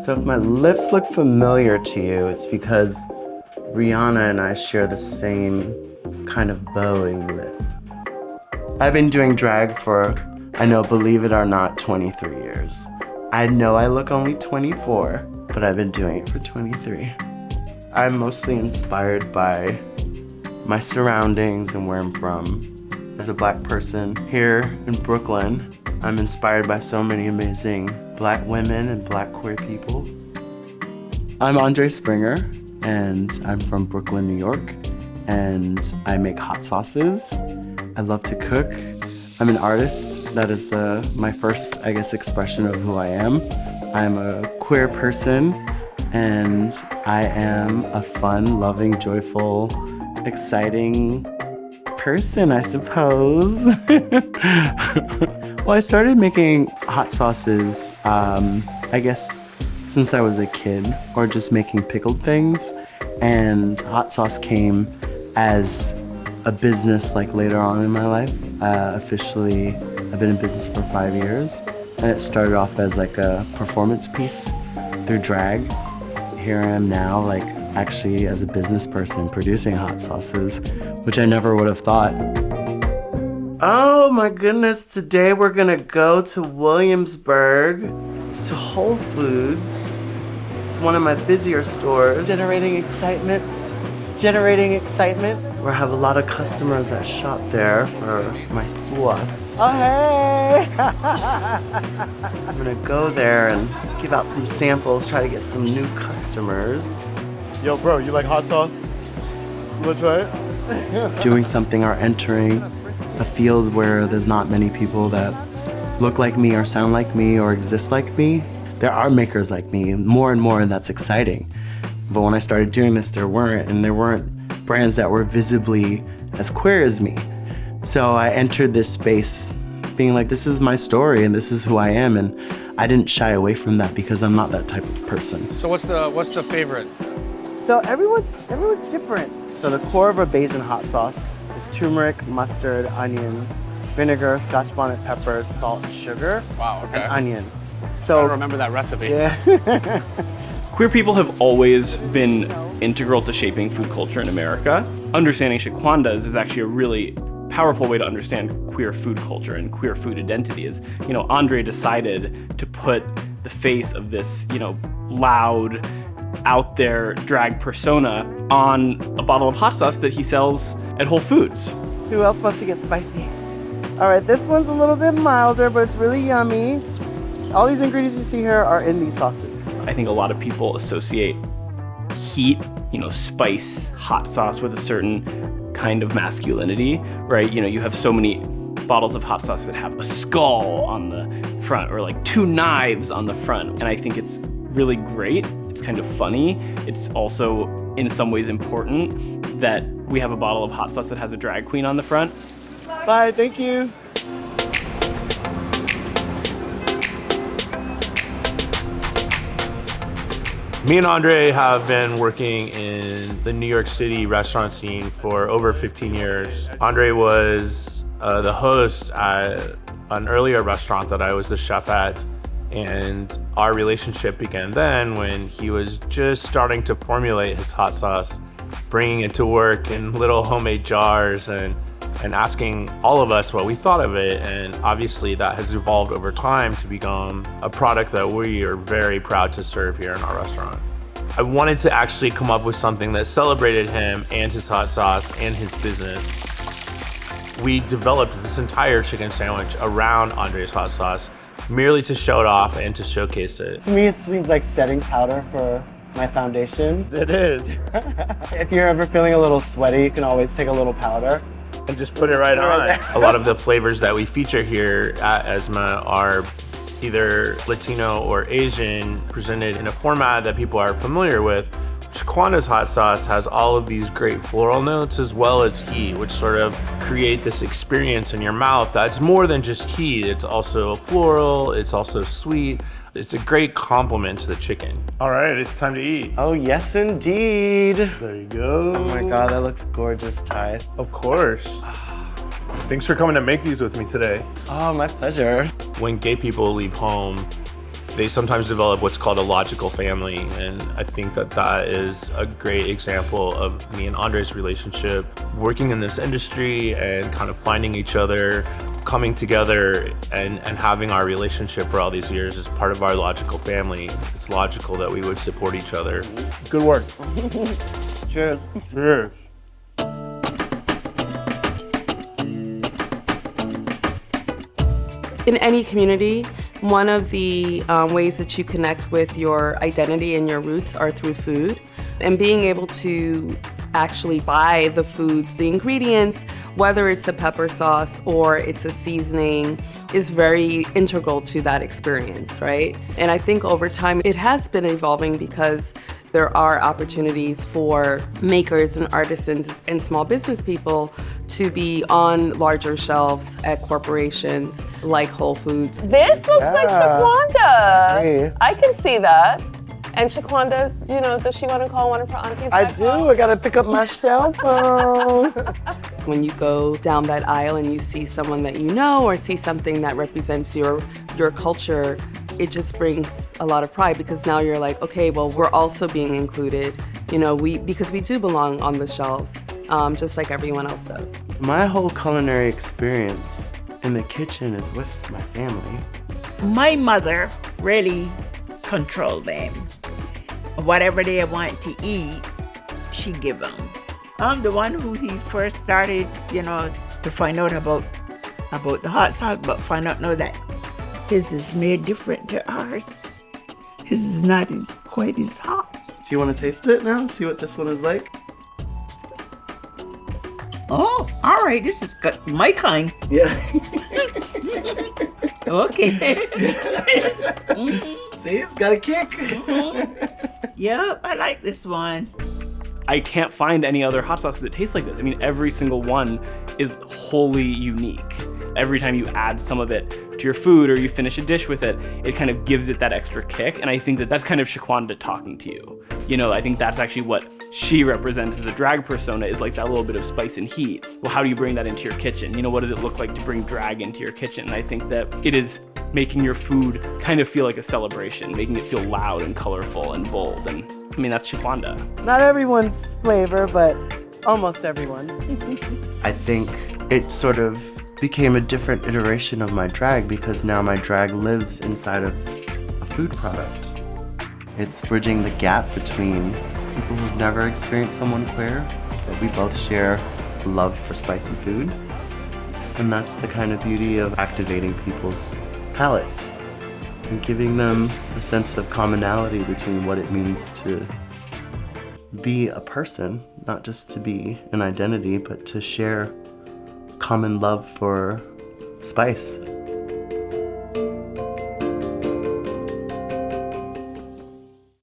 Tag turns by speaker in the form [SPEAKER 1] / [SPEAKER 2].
[SPEAKER 1] So if my lips look familiar to you, it's because Rihanna and I share the same kind of bowing lip. I've been doing drag for, I know, believe it or not, 23 years. I know I look only 24, but I've been doing it for 23. I'm mostly inspired by my surroundings and where I'm from. As a Black person here in Brooklyn, I'm inspired by so many amazing Black women and Black queer people. I'm Andre Springer, and I'm from Brooklyn, New York, and I make hot sauces. I love to cook. I'm an artist. That is my first, I guess, expression of who I am. I'm a queer person, and I am a fun, loving, joyful, exciting person, I suppose. Well, I started making hot sauces, I guess, since I was a kid, or just making pickled things. And hot sauce came as a business like later on in my life. Officially, I've been in business for 5 years, and it started off as like a performance piece through drag. Here I am now, like actually as a business person producing hot sauces, which I never would have thought. Oh my goodness, today we're gonna go to Williamsburg, to Whole Foods. It's one of my busier stores. Generating excitement. We have a lot of customers that shop there for my sauce. Oh, hey! I'm gonna go there and give out some samples, try to get some new customers.
[SPEAKER 2] Yo, bro, you like hot sauce? You wanna try it?
[SPEAKER 1] Doing something or entering a field where there's not many people that look like me or sound like me or exist like me. There are makers like me, more and more, and that's exciting. But when I started doing this, there weren't brands that were visibly as queer as me. So I entered this space being like, this is my story and this is who I am, and I didn't shy away from that because I'm not that type of person.
[SPEAKER 3] So what's the favorite?
[SPEAKER 1] So everyone's different. So the core of a Barbadian hot sauce is turmeric, mustard, onions, vinegar, Scotch bonnet peppers, salt, and sugar.
[SPEAKER 3] Wow, okay.
[SPEAKER 1] And onion.
[SPEAKER 3] So I don't remember that recipe.
[SPEAKER 1] Yeah.
[SPEAKER 4] Queer people have always been integral to shaping food culture in America. Understanding Shaquandas is actually a really powerful way to understand queer food culture and queer food identities. Andre decided to put the face of this, loud, out there drag persona on a bottle of hot sauce that he sells at Whole Foods.
[SPEAKER 1] Who else wants to get spicy? All right, this one's a little bit milder, but it's really yummy. All these ingredients you see here are in these sauces.
[SPEAKER 4] I think a lot of people associate heat, spice, hot sauce with a certain kind of masculinity, right? You have so many bottles of hot sauce that have a skull on the front or like two knives on the front. And I think it's really great. It's kind of funny. It's also in some ways important that we have a bottle of hot sauce that has a drag queen on the front.
[SPEAKER 1] Bye, thank you.
[SPEAKER 2] Me and Andre have been working in the New York City restaurant scene for over 15 years. Andre was the host at an earlier restaurant that I was the chef at, and our relationship began then when he was just starting to formulate his hot sauce, bringing it to work in little homemade jars and asking all of us what we thought of it. And obviously that has evolved over time to become a product that we are very proud to serve here in our restaurant. I wanted to actually come up with something that celebrated him and his hot sauce and his business. We developed this entire chicken sandwich around Andre's hot sauce merely to show it off and to showcase it.
[SPEAKER 1] To me, it seems like setting powder for my foundation.
[SPEAKER 2] It is.
[SPEAKER 1] If you're ever feeling a little sweaty, you can always take a little powder.
[SPEAKER 2] And just put it right on. A lot of the flavors that we feature here at ESMA are either Latino or Asian, presented in a format that people are familiar with. Shaquanda's hot sauce has all of these great floral notes as well as heat, which sort of create this experience in your mouth that's more than just heat. It's also floral, it's also sweet. It's a great complement to the chicken. All right, it's time to eat.
[SPEAKER 1] Oh, yes, indeed.
[SPEAKER 2] There you go.
[SPEAKER 1] Oh my God, that looks gorgeous, Ty.
[SPEAKER 2] Of course. Thanks for coming to make these with me today.
[SPEAKER 1] Oh, my pleasure.
[SPEAKER 2] When gay people leave home, they sometimes develop what's called a logical family. And I think that that is a great example of me and Andre's relationship, working in this industry and kind of finding each other, coming together and having our relationship for all these years as part of our logical family. It's logical that we would support each other.
[SPEAKER 3] Good work.
[SPEAKER 1] Cheers.
[SPEAKER 2] Cheers.
[SPEAKER 5] In any community, one of the ways that you connect with your identity and your roots are through food. And being able to actually buy the foods, the ingredients, whether it's a pepper sauce or it's a seasoning, is very integral to that experience, right? And I think over time it has been evolving because there are opportunities for makers and artisans and small business people to be on larger shelves at corporations like Whole Foods.
[SPEAKER 6] This looks like Shaquanda.
[SPEAKER 1] Hey.
[SPEAKER 6] I can see that. And Shaquanda, you know, does she want to call one of her aunties?
[SPEAKER 1] I
[SPEAKER 6] back
[SPEAKER 1] do.
[SPEAKER 6] home?
[SPEAKER 1] I gotta pick up my cell phone.
[SPEAKER 5] When you go down that aisle and you see someone that you know or see something that represents your culture, it just brings a lot of pride because now you're like, okay, well, we're also being included, you know, because we do belong on the shelves, just like everyone else does.
[SPEAKER 1] My whole culinary experience in the kitchen is with my family.
[SPEAKER 7] My mother really controlled them. Whatever they want to eat, she give them. I'm the one who he first started, you know, to find out about the hot sauce, but find out now that his is made different to ours. His is not quite as hot.
[SPEAKER 1] Do you want to taste it now? See what this one is like?
[SPEAKER 7] Oh, all right, this is my kind.
[SPEAKER 1] Yeah.
[SPEAKER 7] Okay.
[SPEAKER 1] See, it's got a kick.
[SPEAKER 7] Yep, I like this one.
[SPEAKER 4] I can't find any other hot sauce that tastes like this. I mean, every single one is wholly unique. Every time you add some of it to your food or you finish a dish with it, it kind of gives it that extra kick. And I think that that's kind of Shaquanda talking to you. You know, I think that's actually what she represents as a drag persona, is like that little bit of spice and heat. Well, how do you bring that into your kitchen? You know, what does it look like to bring drag into your kitchen? And I think that it is making your food kind of feel like a celebration, making it feel loud and colorful and bold. And I mean, that's Shaquanda.
[SPEAKER 1] Not everyone's flavor, but almost everyone's. I think it sort of became a different iteration of my drag because now my drag lives inside of a food product. It's bridging the gap between people who've never experienced someone queer, but we both share a love for spicy food. And that's the kind of beauty of activating people's palates and giving them a sense of commonality between what it means to be a person, not just to be an identity, but to share common love for spice.